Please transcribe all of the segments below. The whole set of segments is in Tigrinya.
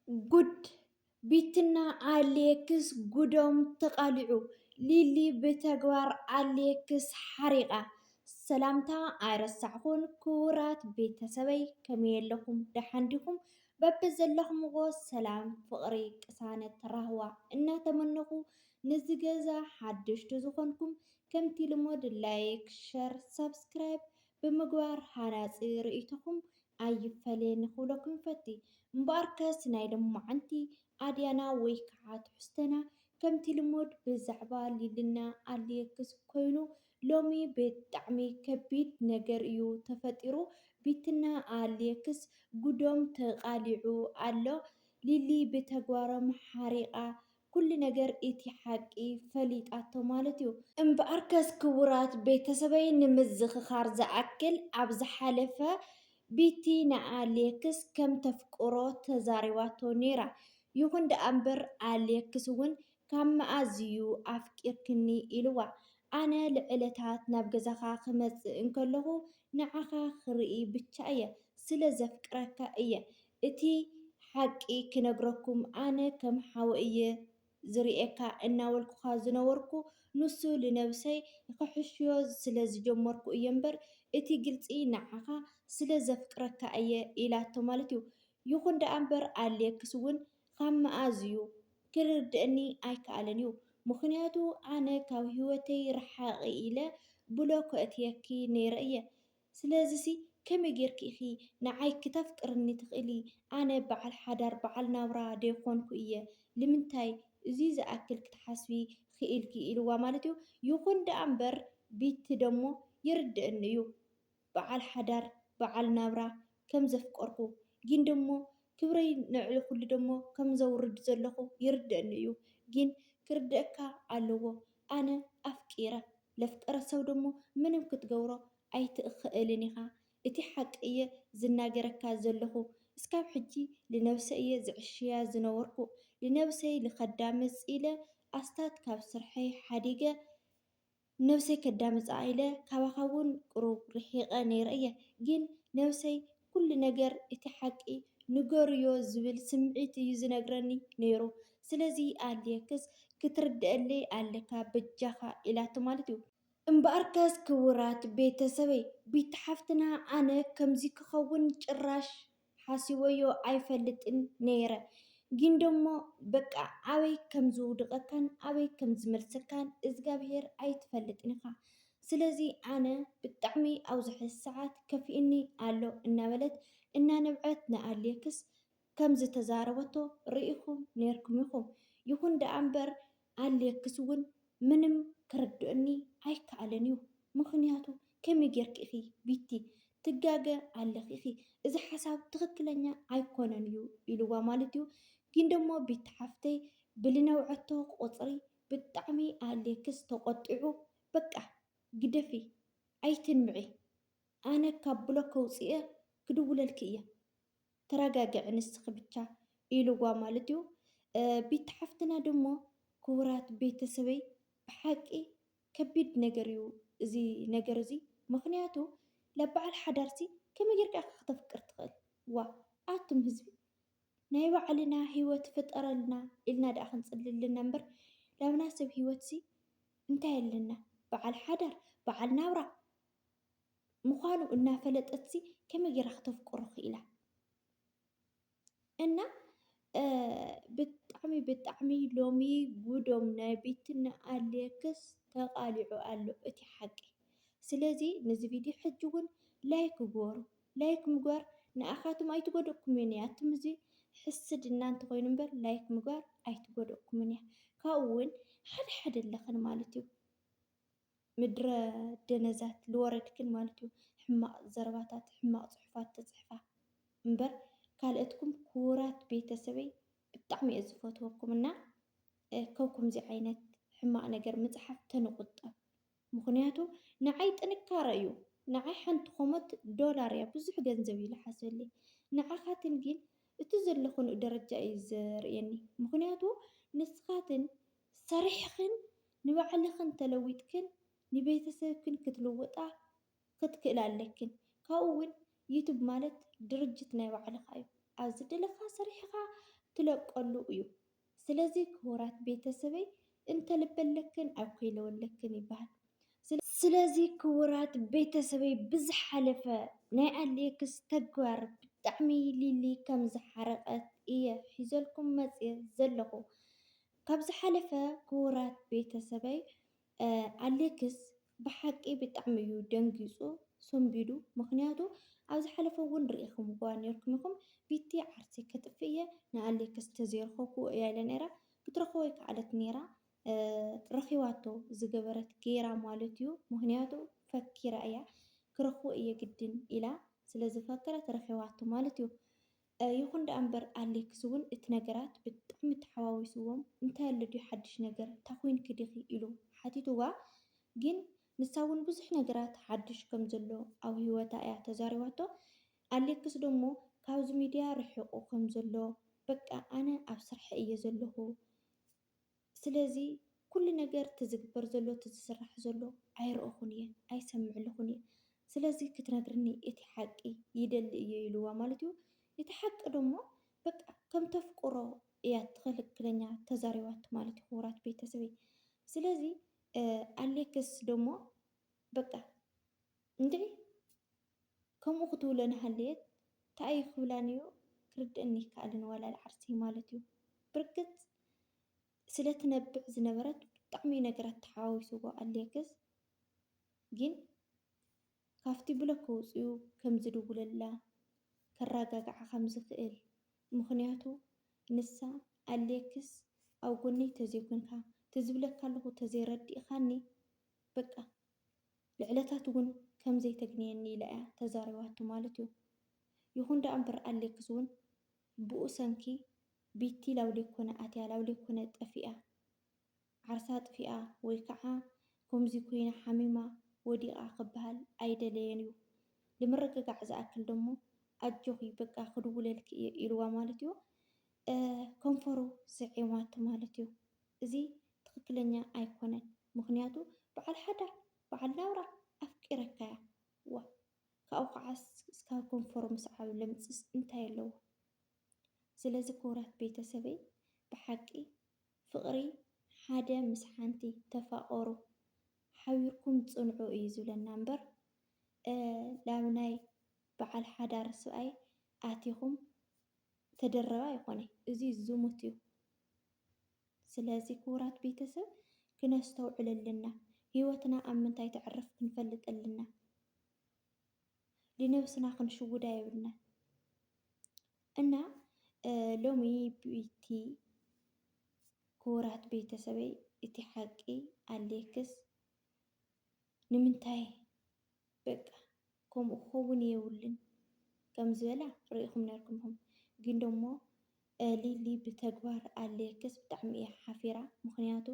ጉድ! ቢትና አሌክስ ጉዶም ተቃሊዑ። ሊሊ ብተግባር አሌክስ ሓሪቓ። ሰላምታ ኣይረሳዕኹን ክቡራት ቤተሰበይ ከመይ ኣለኹም ደሓን ዲኹም? በብዘለኹምዎ ሰላም ፍቕሪ ቅሳነት ራህዋ እናተመነኹ ነዚ ገዛ ሓደሽቲ ዝኾንኩም ከምቲ ልሙድ ላይክ ሸር ሰብስክራይብ ብምግባር ሃናፂ ርእይቶኹም ኣይፈለየን ክብለኩም ይፈቲ እምበኣርከስ ናይ ሎማዓንቲ ኣድያና ወይ ከዓ ትሕዝቶና ከምቲ ልሙድ ብዛዕባ ሊልና ኣሌክስ ኮይኑ ሎሚ ብጣዕሚ ከቢድ ነገር እዩ ተፈጢሩ። ቢትና ኣሌክስ ጉዶም ተቃሊዑ ኣሎ። ሊሊ ብተግባሮም ሓሪቓ ኩሉ ነገር እቲ ሓቂ ፈሊጣቶ ማለት እዩ። እምበኣርከስ ክቡራት ቤተሰበይ ንምዝኽኻር ዝኣክል ኣብ ዝሓለፈ ቢቲ ንኣሌክስ ከም ተፍቅሮ ተዛሪባቶ ነይራ። ይኹን ደኣ እምበር ኣሌክስ እውን ካብ መዓዝ እዩ ኣፍቂርክኒ ኢልዋ። ኣነ ልዕለታት ናብ ገዛኻ ክመፅእ እንከለኹ ንዓኻ ክርኢ ብቻ እየ ስለ ዘፍቅረካ እየ። እቲ ሓቂ ክነግረኩም ኣነ ከም ሓው እየ ዝርኤካ እናበልኩኻ ዝነበርኩ ንሱ ልነብሰይ ክሕሽዮ ስለ ዝጀመርኩ እየ እምበር እቲ ግልፂ ንዓኻ ስለ ዘፍቅረካ እየ ኢላቶ ማለት እዩ። ይኹን ደኣ እምበር ኣሌክስ እውን ካብ መዓዝ እዩ ክርድአኒ ኣይከኣለን እዩ። ምክንያቱ ኣነ ካብ ሂወተይ ርሓቕ ኢለ ብሎክ ከእትየኪ ነይረ እየ። ስለዚ ከመይ ጌርኪ ኢኺ ንዓይ ክተፍቅርኒ ትኽእሊ? ኣነ በዓል ሓዳር በዓል ናብራ ደይኮንኩ እየ ንምንታይ እዚ ዝኣክል ክትሓስቢ ክኢልኪ ኢልዋ ማለት እዩ። ይኹን ደኣ እምበር ቢቲ ደሞ ይርድአኒ እዩ በዓል ሓዳር በዓል ናብራ ከም ዘፍቀርኩ ግን ደሞ ክብረይ ንዕሊ ኩሉ ደሞ ከም ዘውርድ ዘለኹ ይርድአኒ እዩ። ግን ክርድአካ ኣለዎ ኣነ ኣፍቂረ ለፍቀረ ሰብ ደሞ ምንም ክትገብሮ ኣይትኽእልን ኢኻ። እቲ ሓቂ እየ ዝናገረካ ዘለኹ እስካብ ሕጂ ልነብሰይ እየ ዝዕሽያ ዝነበርኩ ልነብሰይ ልኸዳምፅ ኢለ ኣስታት ካብ ስርሐይ ሓዲገ ነብሰይ ከዳምፃ ኢለ ካባኻ እውን ቁሩብ ርሒቐ ነይረ እየ። ግን ነብሰይ ኩሉ ነገር እቲ ሓቂ ንገርዮ ዝብል ስምዒት እዩ ዝነግረኒ ነይሩ። ስለዚ ኣሌክስ ክትርድአለይ ኣለካ በጃኻ ኢላቶ ማለት እዩ። እምበኣርከስ ክቡራት ቤተሰበይ ቢቲ ሓፍትና ኣነ ከምዚ ክኸውን ጭራሽ ሓሲበዮ ኣይፈልጥን ነይረ። ግን ደሞ በቃ ኣበይ ከም ዝውድቐካን ኣበይ ከም ዝመልሰካን እግዚኣብሄር ኣይትፈልጥን ኢኻ። ስለዚ ኣነ ብጣዕሚ ኣብዚ ሕዚ ሰዓት ከፊእኒ ኣሎ እናበለት እናነብዐት ንኣሌክስ ከም ዝተዛረበቶ ርኢኹም ነርኩም ኢኹም። ይኹን ደኣ እምበር ኣሌክስ እውን ምንም ክርድአኒ ኣይከኣለን እዩ። ምክንያቱ ከመይ ጌርኪ ኢኺ ቢቲ ትጋገ ኣለኺ ኢኺ እዚ ሓሳብ ትኽክለኛ ኣይኮነን እዩ ኢልዋ ማለት እዩ። ግን ደሞ ቢቲ ሓፍተይ ብልነውዐቶ ቁፅሪ ብጣዕሚ ኣሌክስ ተቆጢዑ በቃ ግደፊ ኣይትንምዒ ኣነ ካብ ብሎክ ከውፅአ ክድውለልኪ እየ ተረጋግዒ ንስኺ ብቻ ኢልዋ ማለት እዩ። ቢቲ ሓፍትና ደሞ ክቡራት ቤተሰበይ ብሓቂ ከቢድ ነገር እዩ እዚ ነገር እዚ። ምክንያቱ ለበዓል ሓዳርሲ ከመይ ጌርካ ክተፍቅር ትኽእል? ዋ ኣቱም ህዝቢ ናይ ባዕልና ሂወት ፍጠረልና ኢልና ደኣ ክንፅልልና እምበር ላብና ሰብ ሂወት እንታይ ኣለና? በዓል ሓዳር በዓል ናብራ ምዃኑ እናፈለጠት ከመይ ጌራ ክተፍቅሮ ክኢላ? እና ብጣዕሚ ሎሚ ጉዶም ናይ ቢትና ኣሌክስ ተቃሊዑ ኣሎ እቲ ሓቂ። ስለዚ ነዚ ቪድዮ ሕጂ እውን ላይክ ግበሩ። ላይክ ምግባር ንኣኻትም ኣይትጎደእኩምን እያ። ኣቱም እዚ ሕስድና እንተኮይኑ እምበር ላይክ ምግባር ኣይትጎደእኩምን እያ። ካብኡ እውን ሓደ ሓደ ኣለኽን ማለት እዩ ምድረ ደነዛት ዝወረድክን ማለት እዩ ሕማቕ ዘረባታት ሕማቕ ፅሑፋት ተፅሕፋ እምበር ካልኦትኩም ክቡራት ቤተሰበይ ብጣዕሚ እየ ዝፈትወኩም እና ካብ ከምዚ ዓይነት ሕማቕ ነገር ምፅሓፍ ተንቁጠብ። ምክንያቱ ንዓይ ጥንካረ እዩ። ንዓይ ሓንቲ ኮሞት ዶላር እያ ብዙሕ ገንዘብ እዩ ዝሓሰበለይ። ንዓኻትን ግን እቲ ዘለኹን ደረጃ እዩ ዘርእየኒ። ምክንያቱ ንስኻትን ሰሪሕኽን ንባዕልኽን ተለዊጥክን ንቤተሰብክን ክትልውጣ ክትክእል ኣለክን። ካብኡ እውን ዩቱብ ማለት ድርጅት ናይ ባዕልኻ እዩ። ኣብ ዝደለካ ሰሪሕኻ ትለቀሉ እዩ። ስለዚ ክቡራት ቤተሰበይ እንተልበለክን ኣብ ከይለወለክን ይበሃል። ስለዚ ክቡራት ቤተሰበይ ብዝሓለፈ ናይ ኣሌክስ ተግባር ብጣዕሚ ሊሊ ከም ዝሓረቀት እየ ሒዘልኩም መፅየ ዘለኹ። ካብ ዝሓለፈ ክቡራት ቤተሰበይ ኣሌክስ ብሓቂ ብጣዕሚ እዩ ደንጊፁ ሰንቢዱ። ምክንያቱ ኣብ ዝሓለፈ እውን ርኢኹምዋ ነይርኩም ኢኹም ቢቲ ዓርሲ ከጥፍእ እየ ንኣሌክስ ተዘይረኸብኩ እያ ኢላ ነይራ። ክትረኽቦ ይከኣለት ነይራ ረኺባቶ ዝገበረት ጌራ ማለት እዩ። ምክንያቱ ፈኪራ እያ ክረኽቦ እየ ግድን ኢላ ስለዝፈከረት ረኺባቶ ማለት እዩ። ይኹን ደኣ እምበር ኣሌክስ እውን እቲ ነገራት ብጣዕሚ ተሓዋዊስዎም እንታይ ኣሎ ድዩ ሓድሽ ነገር እንታይ ኮንኪ ዲኺ ኢሉ ሓቲትዋ። ግን ንሳ እውን ብዙሕ ነገራት ሓድሽ ከም ዘሎ ኣብ ሂወታ እያ ተዛሪባቶ። ኣሌክስ ደሞ ካብዚ ሚድያ ርሒቑ ከም ዘሎ በቃ ኣነ ኣብ ስራሕ እየ ዘለኹ ስለዚ ኩሉ ነገር ትዝግበር ዘሎ ትዝስራሕ ዘሎ ኣይረአኹን እየ ኣይሰምዕለኹን እየ ስለዚ ክትነግርኒ እቲ ሓቂ ይደሊ እየ ኢልዋ ማለት እዩ። እቲ ሓቂ ደሞ በቃ ከም ተፍቅሮ እያ ትኽክለኛ ተዛሪባቶ ማለት እዩ ክቡራት ቤተሰበይ። ስለዚ ኣሌክስ ደሞ በቃ እንዴ ከምኡ ክትብሎ ንሃለየት እንታይ እዩ ክብላ ነይሩ ክርድአኒ ይከኣልን ዋላ ዓርሲ ማለት እዩ። ብርግፅ ስለትነብዕ ዝነበረት ብጣዕሚ ነገራት ተሓዋዊስዎ ኣሌክስ ግን ካብቲ ብለክ ወፂኡ ከም ዝድውለላ ከረጋግዓ ከም ዝኽእል ምክንያቱ ንሳ ኣሌክስ ኣብ ጎነይ ተዘይኮንካ ትዝብለካ ኣለኹ ተዘይረዲእኻኒ በቃ ልዕለታት እውን ከም ዘይተግንየኒ ኢላ እያ ተዛሪባቶ ማለት እዩ። ይኹን ደኣ እምበር ኣሌክስ እውን ብኡ ሰንኪ ቢቲ ላው ለይኮነ ኣትያ ላው ለይኮነ ጠፊኣ ዓርሳ ጥፊኣ ወይ ከዓ ከምዚ ኮይና ሓሚማ ወዲቓ ክበሃል ኣይደለየን እዩ። ንምርግጋዕ ዝኣክል ደሞ ኣጆኺ በቃ ክድውለልክ እየ ኢልዋ ማለት እዩ። ከንፈሩ ስዒማቶ ማለት እዩ። እዚ ትክክለኛ ኣይኮነን ምክንያቱ በዓል ሓዳር በዓል ናብራ ኣፍቂረካ እያ ዋ ካብኡ ከዓስ እስካብ ከንፈሩ ምስዓብ ለምፅስ እንታይ ኣለዎ? ስለዚ ክቡራት ቤተሰበይ ብሓቂ ፍቅሪ ሓደ ምስ ሓንቲ ተፋቀሩ ሓቢርኩም ፅንዑ እዩ ዝብለና እምበር ናብ ናይ በዓል ሓዳር ሰብኣይ ኣቲኹም ተደረባ ኣይኮነን እዚ ዝሙት እዩ። ስለዚ ክቡራት ቤተሰብ ክነስተውዕል ኣለና ሂወትና ኣብ ምንታይ ተዕርፍ ክንፈልጥ ኣለና ንነብስና ክንሽውዳ የብልናን እና ሎሚ ብቲ ክቡራት ቤተሰበይ እቲ ሓቂ ኣሌክስ ንምንታይ በቃ ከምኡ ክኸውን የብሉን ከም ዝበላ ርኢኹም ነይርኩም ኢኹም። ግን ደሞ ሊሊ ብተግባር ኣሌክስ ብጣዕሚ እያ ሓፊራ ምክንያቱ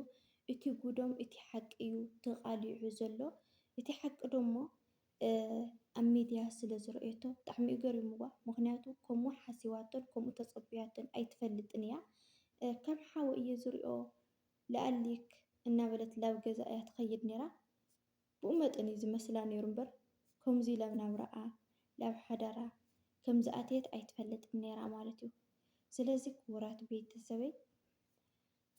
እቲ ጉዶም እቲ ሓቂ እዩ ተቃሊዑ ዘሎ። እቲ ሓቂ ደሞ ኣብ ሚድያ ስለ ዝርአየቶ ብጣዕሚ እዩ ገሪምዋ ምክንያቱ ከምኡ ሓሲባቶን ከምኡ ተፀቢያቶን ኣይትፈልጥን እያ። ከም ሓዊ እየ ዝሪኦ ለኣሊክ እናበለት ላብ ገዛ እያ ትኸይድ ነይራ። ብኡ መጠን እዩ ዝመስላ ነይሩ እምበር ከምዚ ላብ ናብራኣ ላብ ሓዳራ ከም ዝኣተየት ኣይትፈልጥን ነይራ ማለት እዩ። ስለዚ ክቡራት ቤተሰበይ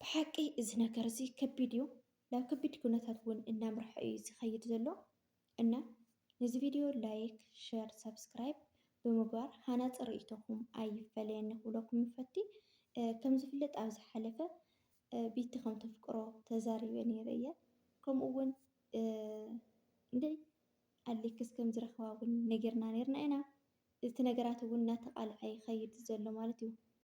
ብሓቂ እዚ ነገር እዚ ከቢድ እዩ። ናብ ከቢድ ኩነታት እውን እናምርሐ እዩ ዝኸይድ ዘሎ እና ነዚ ቪድዮ ላይክ፣ ሸር፣ ሰብስክራይብ ብምግባር ሃናፂ ርእይቶኹም ኣይፈለየኒ ክብለኩም ይፈቲ። ከም ዝፍለጥ ኣብ ዝሓለፈ ቢቲ ከም ተፍቅሮ ተዛሪበ ነይረ እየ ከምኡ እውን እንደ ኣሌክስ ከም ዝረኸባ እውን ነጊርና ነይርና ኢና። እቲ ነገራት እውን እናተቃልዐ ይኸይድ ዘሎ ማለት እዩ።